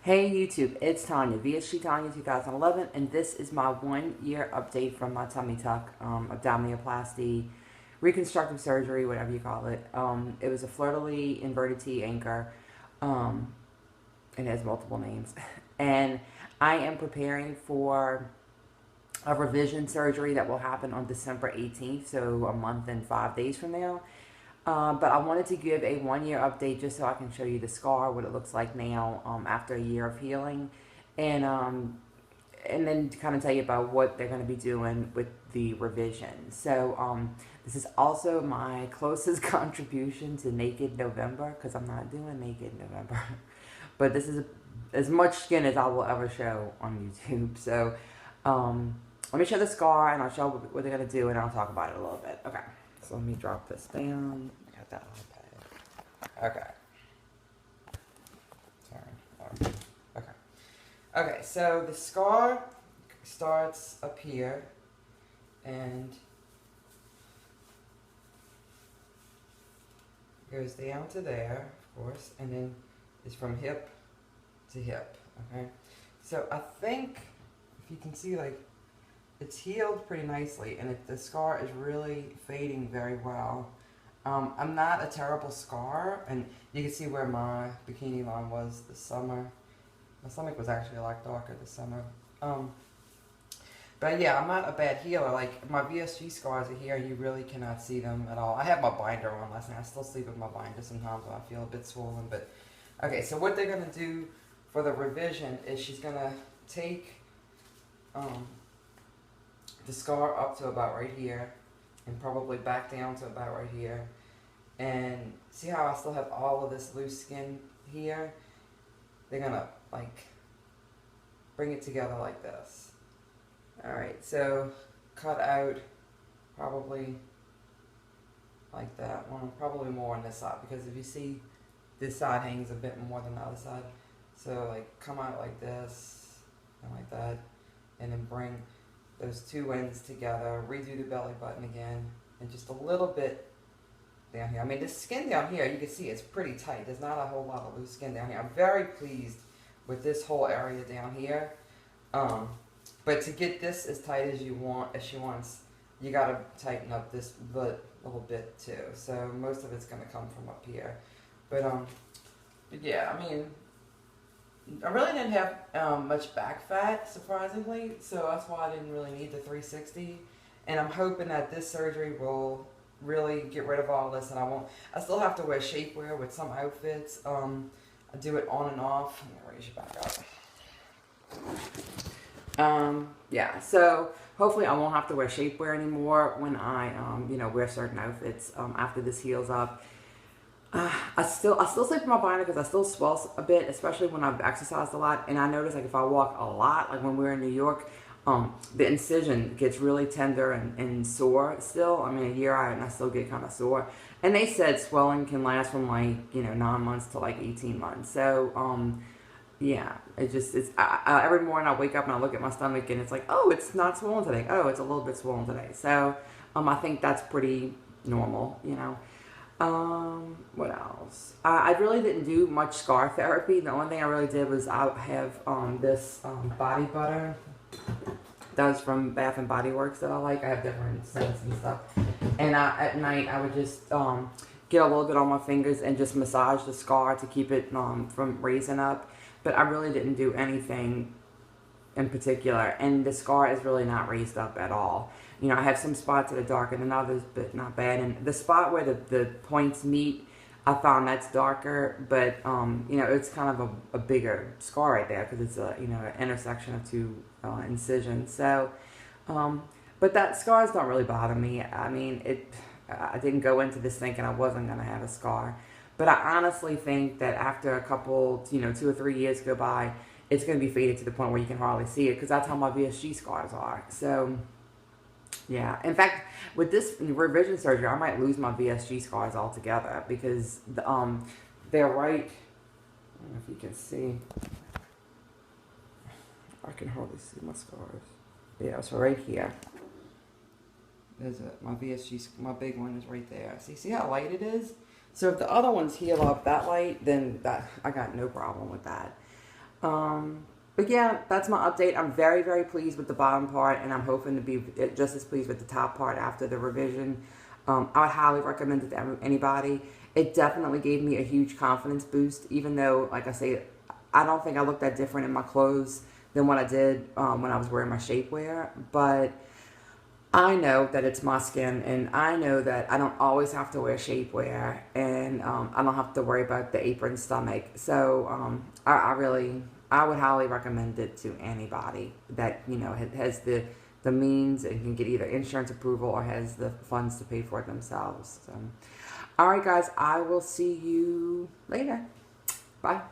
Hey YouTube, it's Tanya, VSG Tanya 2011, and this is my 1 year update from my tummy tuck, abdominoplasty, reconstructive surgery, whatever you call it. It was a fleur-de-lis inverted T anchor. Um, it has multiple names. And I am preparing for a revision surgery that will happen on December 18th, so a month and 5 days from now. But I wanted to give a 1 year update just so I can show you the scar, what it looks like now after a year of healing, and and then kind of tell you about what they're going to be doing with the revision. So this is also my closest contribution to Naked November because I'm not doing Naked November, but this is as much skin as I will ever show on YouTube. So let me show the scar and I'll show what they're going to do and I'll talk about it a little bit. Okay. So let me drop this down. I got that iPad. Okay. Sorry. Okay. Okay, so the scar starts up here and goes down to there, of course, and then it's from hip to hip. Okay. So I think if you can see, like, it's healed pretty nicely, and the scar is really fading very well. I'm not a terrible scar, and you can see where my bikini line was this summer. My stomach was actually a lot darker this summer. But yeah, I'm not a bad healer. Like, my VSG scars are here, and you really cannot see them at all. I had my binder on last night. I still sleep with my binder sometimes when I feel a bit swollen. But okay, so what they're gonna do for the revision is she's gonna take the scar up to about right here and probably back down to about right here, and see how I still have all of this loose skin here? They're gonna like bring it together like this. Alright, so cut out probably like that one, probably more on this side, because if you see this side hangs a bit more than the other side. So like come out like this and like that, and then bring those two ends together, redo the belly button again, and just a little bit down here. I mean, the skin down here, you can see it's pretty tight. There's not a whole lot of loose skin down here. I'm very pleased with this whole area down here. But to get this as tight as she wants, you gotta tighten up this butt a little bit too. So most of it's gonna come from up here. But yeah, I mean, I really didn't have much back fat, surprisingly, so that's why I didn't really need the 360. And I'm hoping that this surgery will really get rid of all this, and I still have to wear shapewear with some outfits. I do it on and off. I'm gonna raise you back up. Yeah, so hopefully I won't have to wear shapewear anymore when I, wear certain outfits after this heals up. I still sleep in my binder because I still swell a bit, especially when I've exercised a lot. And I notice, like, if I walk a lot, like when we were in New York, the incision gets really tender and sore still. I mean, a year out and I still get kind of sore. And they said swelling can last from 9 months to 18 months. So, yeah, every morning I wake up and I look at my stomach and it's like, oh, it's not swollen today. Oh, it's a little bit swollen today. So, I think that's pretty normal, What else? I really didn't do much scar therapy. The only thing I really did was I have this body butter that was from Bath and Body Works that I like. I have different scents and stuff. And at night I would just get a little bit on my fingers and just massage the scar to keep it from raising up. But I really didn't do anything in particular, and the scar is really not raised up at all. I have some spots that are darker than others, but not bad. And the spot where the points meet, I found that's darker, but it's kind of a bigger scar right there because it's an intersection of two incisions. So, but that scars don't really bother me. I mean, I didn't go into this thinking I wasn't going to have a scar, but I honestly think that after a couple, 2 or 3 years go by, it's going to be faded to the point where you can hardly see it, because that's how my VSG scars are. So, yeah. In fact, with this revision surgery, I might lose my VSG scars altogether, because they're right. I don't know if you can see. I can hardly see my scars. Yeah, so right here. There's my VSG, my big one is right there. See how light it is? So if the other ones heal up that light, then I got no problem with that. But yeah, that's my update. I'm very, very pleased with the bottom part, and I'm hoping to be just as pleased with the top part after the revision. I would highly recommend it to anybody. It definitely gave me a huge confidence boost, even though, like I say, I don't think I looked that different in my clothes than what I did when I was wearing my shapewear. But I know that it's my skin, and I know that I don't always have to wear shapewear, and I don't have to worry about the apron stomach. So I would highly recommend it to anybody that has the means and can get either insurance approval or has the funds to pay for it themselves. So, all right, guys, I will see you later. Bye.